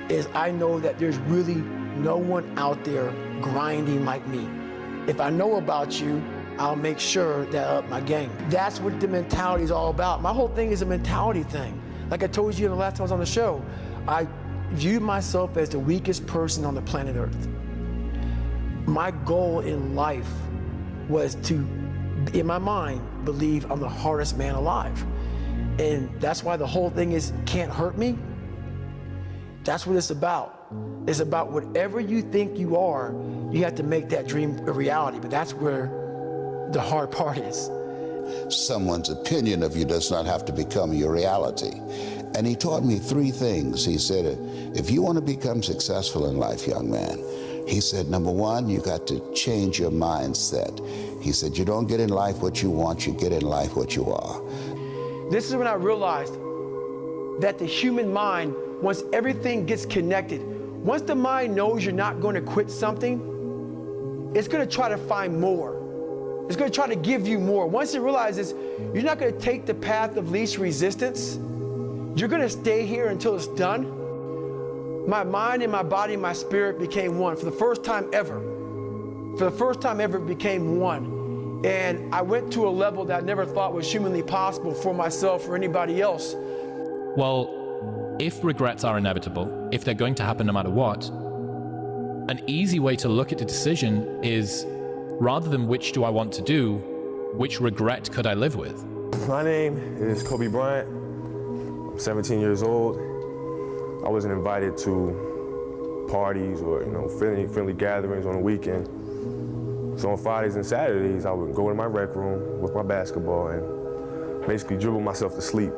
is I know that there's really no one out there grinding like me. If I know about you, I'll make sure that I up my game. That's what the mentality is all about. My whole thing is a mentality thing. Like I told you the last time I was on the show, I viewed myself as the weakest person on the planet Earth. My goal in life was to, in my mind, believe I'm the hardest man alive. And that's why the whole thing is can't hurt me. That's what it's about. It's about whatever you think you are, you have to make that dream a reality. But that's where the hard part is. Someone's opinion of you does not have to become your reality. And he taught me 3 things. He said, if you want to become successful in life, young man, he said, number 1, you got to change your mindset. He said, you don't get in life what you want, you get in life what you are. This is when I realized that the human mind, once everything gets connected, once the mind knows you're not going to quit something, it's going to try to find more. It's going to try to give you more. Once it realizes you're not going to take the path of least resistance, you're going to stay here until it's done. My mind and my body and my spirit became one for the first time ever. For the first time ever, it became one. And I went to a level that I never thought was humanly possible for myself or anybody else. Well, if regrets are inevitable, if they're going to happen no matter what, an easy way to look at the decision is, rather than which do I want to do, which regret could I live with? My name is Kobe Bryant. I'm 17 years old. I wasn't invited to parties or friendly gatherings on the weekend. So on Fridays and Saturdays, I would go to my rec room with my basketball and basically dribble myself to sleep.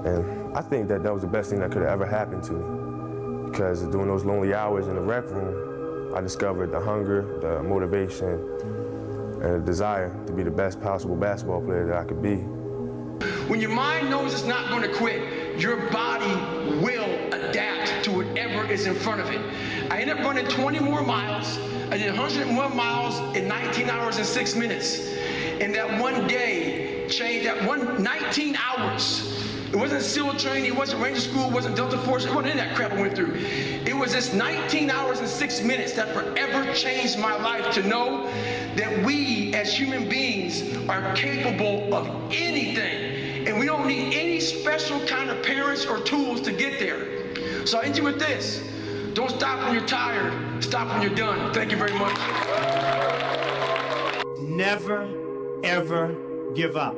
And I think that was the best thing that could have ever happened to me, because during those lonely hours in the rec room, I discovered the hunger, the motivation, and the desire to be the best possible basketball player that I could be. When your mind knows it's not going to quit, your body will adapt to whatever is in front of it. I ended up running 20 more miles. I did 101 miles in 19 hours and 6 minutes. And that one day changed, 19 hours. It wasn't SEAL training, it wasn't Ranger School, it wasn't Delta Force, it wasn't any of that crap I went through. It was this 19 hours and 6 minutes that forever changed my life, to know that we as human beings are capable of anything. And we don't need any special kind of parents or tools to get there. So I end you with this. Don't stop when you're tired, stop when you're done. Thank you very much. Never, ever give up.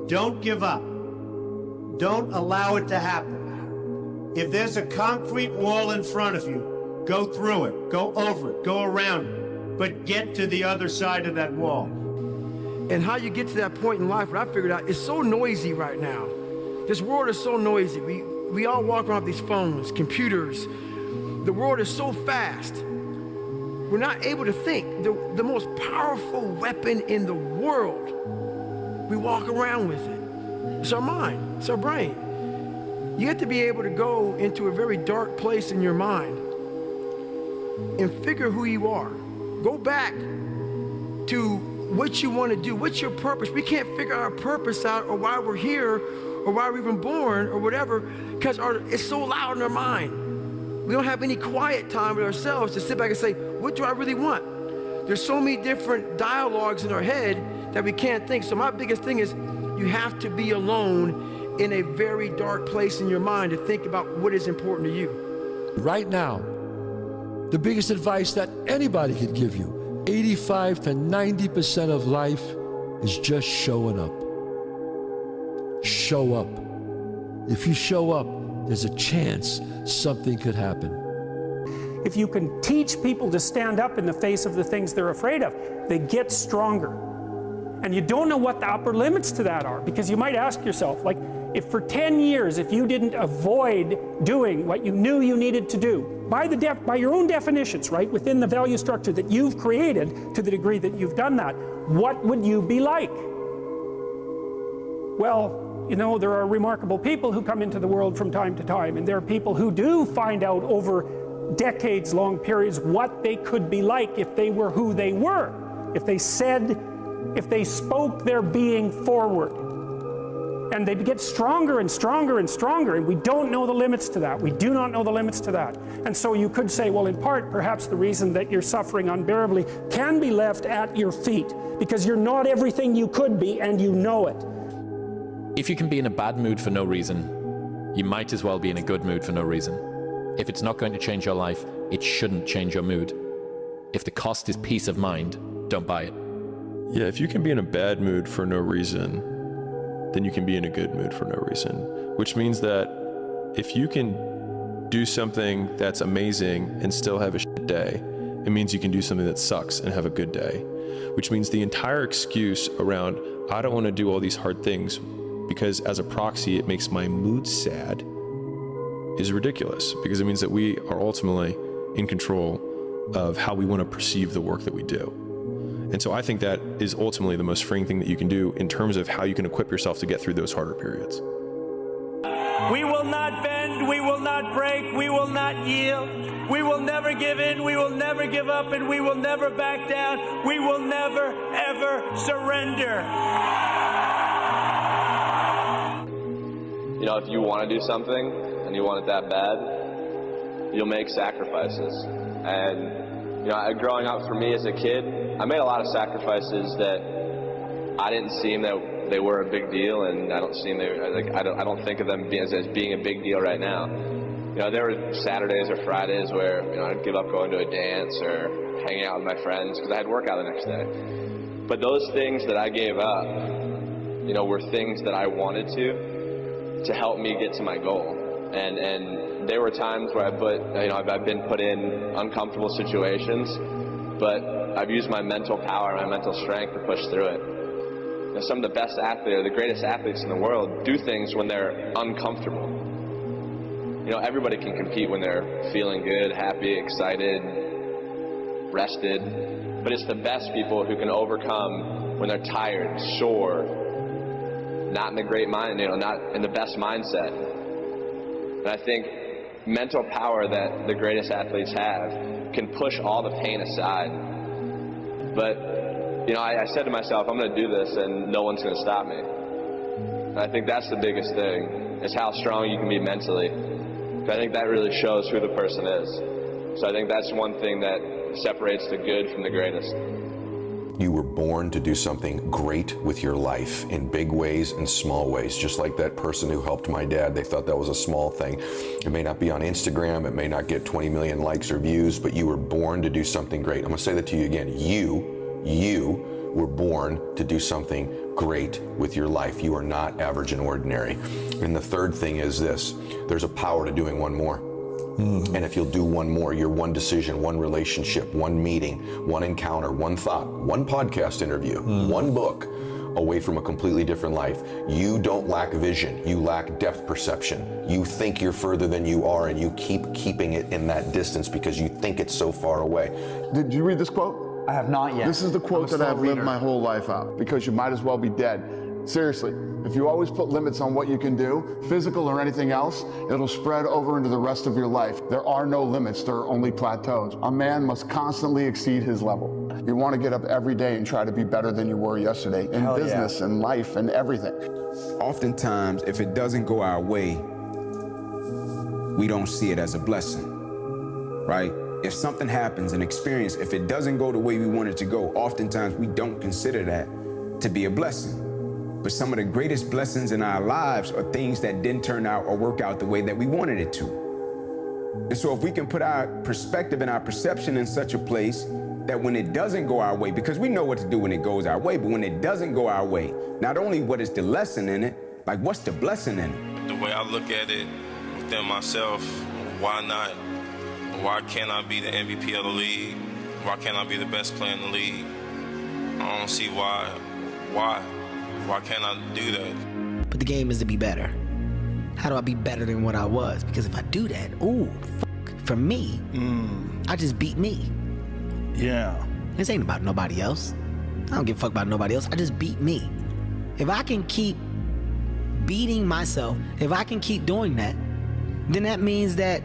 Don't give up. Don't allow it to happen. If there's a concrete wall in front of you, go through it, go over it, go around it, but get to the other side of that wall. And how you get to that point in life, what I figured out, it's so noisy right now. This world is so noisy. We all walk around with these phones, computers. The world is so fast. We're not able to think. The most powerful weapon in the world, we walk around with it. It's our mind, it's our brain. You have to be able to go into a very dark place in your mind and figure who you are. Go back to what you want to do, what's your purpose. We can't figure our purpose out, or why we're here, or why we're even born, or whatever, because it's so loud in our mind. We don't have any quiet time with ourselves to sit back and say, what do I really want? There's so many different dialogues in our head that we can't think. So my biggest thing is, you have to be alone in a very dark place in your mind to think about what is important to you. Right now, the biggest advice that anybody could give you, 85 to 90% of life is just showing up. Show up. If you show up, there's a chance something could happen. If you can teach people to stand up in the face of the things they're afraid of, they get stronger. And you don't know what the upper limits to that are, because you might ask yourself, like, if for 10 years, if you didn't avoid doing what you knew you needed to do, by your own definitions, right, within the value structure that you've created, to the degree that you've done that, what would you be like? Well, you know, there are remarkable people who come into the world from time to time, and there are people who do find out over decades-long periods what they could be like if they were who they were, if they spoke their being forward. And they get stronger and stronger and stronger, and we don't know the limits to that. We do not know the limits to that. And so you could say, well, in part, perhaps the reason that you're suffering unbearably can be left at your feet, because you're not everything you could be, and you know it. If you can be in a bad mood for no reason, you might as well be in a good mood for no reason. If it's not going to change your life, it shouldn't change your mood. If the cost is peace of mind, don't buy it. Yeah, if you can be in a bad mood for no reason, then you can be in a good mood for no reason. Which means that if you can do something that's amazing and still have a shit day, it means you can do something that sucks and have a good day. Which means the entire excuse around, I don't want to do all these hard things because as a proxy it makes my mood sad, is ridiculous, because it means that we are ultimately in control of how we want to perceive the work that we do. And so I think that is ultimately the most freeing thing that you can do in terms of how you can equip yourself to get through those harder periods. We will not bend, we will not break, we will not yield. We will never give in, we will never give up, and we will never back down. We will never, ever surrender. You know, if you want to do something and you want it that bad, you'll make sacrifices. And, you know, growing up for me as a kid, I made a lot of sacrifices that I didn't seem that they were a big deal, and I don't seem I don't think of them as being a big deal right now. You know, there were Saturdays or Fridays where, you know, I'd give up going to a dance or hanging out with my friends because I had work out the next day. But those things that I gave up, you know, were things that I wanted to help me get to my goal. And there were times where I've been put in uncomfortable situations, but I've used my mental power, my mental strength to push through it. You know, some of the best athletes, or the greatest athletes in the world, do things when they're uncomfortable. You know, everybody can compete when they're feeling good, happy, excited, rested, but it's the best people who can overcome when they're tired, sore, not in the great mind, you know, not in the best mindset. And I think mental power that the greatest athletes have can push all the pain aside. But, you know, I said to myself, I'm going to do this and no one's going to stop me. And I think that's the biggest thing, is how strong you can be mentally. I think that really shows who the person is. So I think that's one thing that separates the good from the greatest. You were born to do something great with your life in big ways and small ways. Just like that person who helped my dad, they thought that was a small thing. It may not be on Instagram, it may not get 20 million likes or views, but you were born to do something great. I'm gonna say that to you again. You were born to do something great with your life. You are not average and ordinary. And the third thing is this: there's a power to doing one more. And if you'll do one more, your one decision, one relationship, one meeting, one encounter, one thought, one podcast interview, one book away from a completely different life. You don't lack vision. You lack depth perception. You think you're further than you are, and you keep keeping it in that distance because you think it's so far away. Did you read this quote? I have not yet. This is the quote that I've lived my whole life out, because you might as well be dead. Seriously, if you always put limits on what you can do, physical or anything else, it'll spread over into the rest of your life. There are no limits, there are only plateaus. A man must constantly exceed his level. You want to get up every day and try to be better than you were yesterday in business and life and everything. Oftentimes, if it doesn't go our way, we don't see it as a blessing, right? If something happens, an experience, if it doesn't go the way we want it to go, oftentimes we don't consider that to be a blessing. But some of the greatest blessings in our lives are things that didn't turn out or work out the way that we wanted it to. And so if we can put our perspective and our perception in such a place that when it doesn't go our way, because we know what to do when it goes our way, but when it doesn't go our way, not only what is the lesson in it, like what's the blessing in it? The way I look at it within myself, why not? Why can't I be the MVP of the league? Why can't I be the best player in the league? I don't see why. Why can't I do that? But the game is to be better. How do I be better than what I was? Because if I do that, for me, I just beat me. Yeah. This ain't about nobody else. I don't give a fuck about nobody else. I just beat me. If I can keep beating myself, if I can keep doing that, then that means that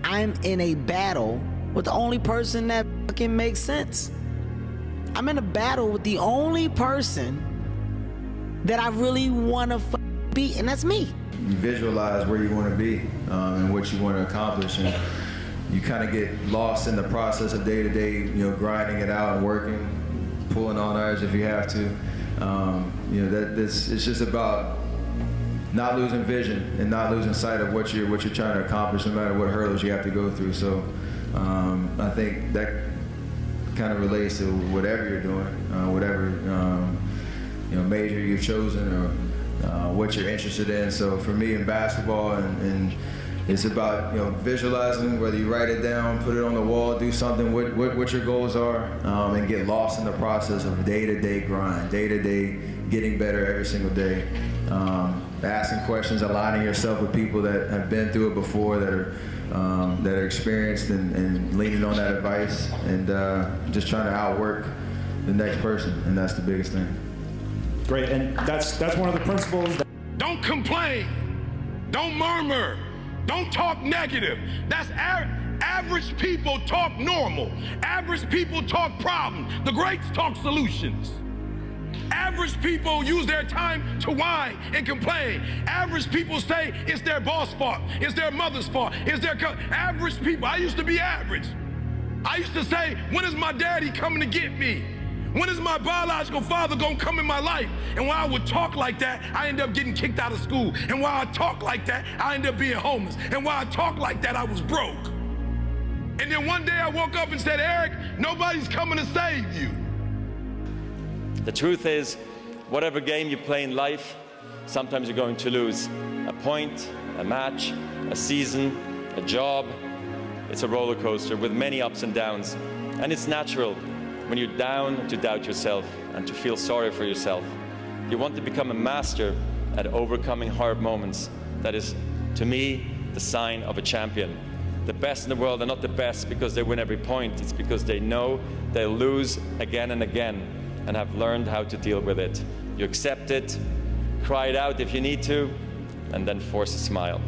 I'm in a battle with the only person that fucking makes sense. I'm in a battle with the only person that I really want to beat, and that's me. You visualize where you want to be and what you want to accomplish, and you kind of get lost in the process of day-to-day, grinding it out and working, pulling on ours if you have to. It's just about not losing vision and not losing sight of what you're trying to accomplish, no matter what hurdles you have to go through. So I think that kind of relates to whatever you're doing, whatever major you've chosen or what you're interested in. So for me in basketball, and it's about visualizing, whether you write it down, put it on the wall, do something, what your goals are, and get lost in the process of day-to-day grind, day-to-day getting better every single day. Asking questions, aligning yourself with people that have been through it before, that are experienced, and leaning on that advice, and just trying to outwork the next person, and that's the biggest thing. Great, and that's one of the principles. Don't complain. Don't murmur. Don't talk negative. That's average people talk normal. Average people talk problem. The greats talk solutions. Average people use their time to whine and complain. Average people say it's their boss' fault, it's their mother's fault, it's their average people. I used to be average. I used to say, when is my daddy coming to get me? When is my biological father gonna come in my life? And when I would talk like that, I ended up getting kicked out of school. And while I talk like that, I ended up being homeless. And while I talk like that, I was broke. And then one day I woke up and said, Eric, nobody's coming to save you. The truth is, whatever game you play in life, sometimes you're going to lose. A point, a match, a season, a job. It's a roller coaster with many ups and downs. And it's natural when you're down to doubt yourself and to feel sorry for yourself. You want to become a master at overcoming hard moments. That is, to me, the sign of a champion. The best in the world are not the best because they win every point. It's because they know they'll lose again and again and have learned how to deal with it. You accept it, cry it out if you need to, and then force a smile.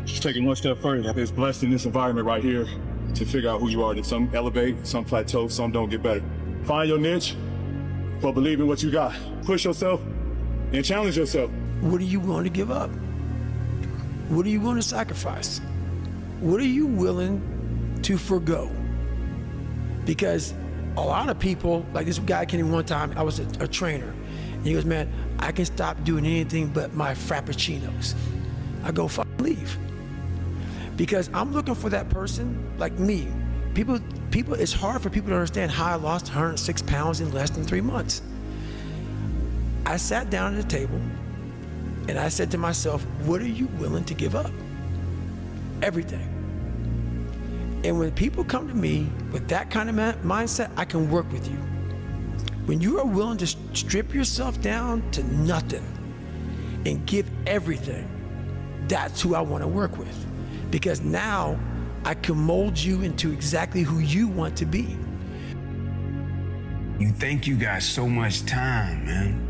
Just taking one step further. It's blessed in this environment right here to figure out who you are. That some elevate, some plateau, some don't get better. Find your niche, but believe in what you got. Push yourself and challenge yourself. What are you going to give up? What are you going to sacrifice? What are you willing to forgo? Because a lot of people, like this guy came in one time, I was a trainer, and he goes, man, I can stop doing anything but my Frappuccinos. I go, fucking leave. Because I'm looking for that person like me. People, it's hard for people to understand how I lost 106 pounds in less than 3 months. I sat down at the table and I said to myself, what are you willing to give up? Everything. And when people come to me with that kind of mindset, I can work with you. When you are willing to strip yourself down to nothing and give everything, that's who I want to work with. Because now I can mold you into exactly who you want to be. You think you got so much time, man.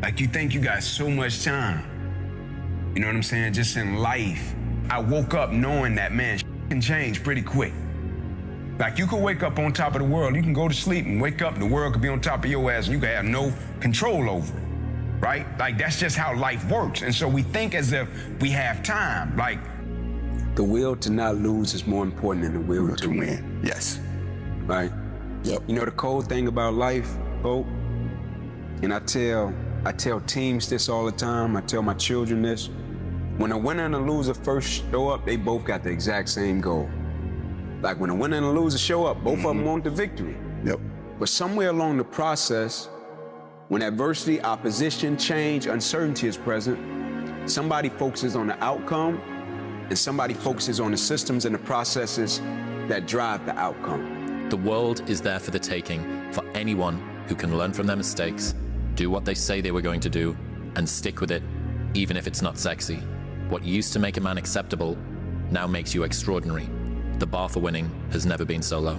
Like you think you got so much time. You know what I'm saying? Just in life. I woke up knowing that, man, can change pretty quick. Like you could wake up on top of the world. You can go to sleep and wake up and the world could be on top of your ass and you could have no control over it. Right? Like that's just how life works. And so we think as if we have time. Like the will to not lose is more important than the will to win. Yes. Right? Yep. You know the cold thing about life, Hope? And I tell teams this all the time. I tell my children this. When a winner and a loser first show up, they both got the exact same goal. Like when a winner and a loser show up, both of them want the victory. Yep. But somewhere along the process, when adversity, opposition, change, uncertainty is present, somebody focuses on the outcome and somebody focuses on the systems and the processes that drive the outcome. The world is there for the taking for anyone who can learn from their mistakes, do what they say they were going to do, and stick with it, even if it's not sexy. What used to make a man acceptable now makes you extraordinary. The bar for winning has never been so low.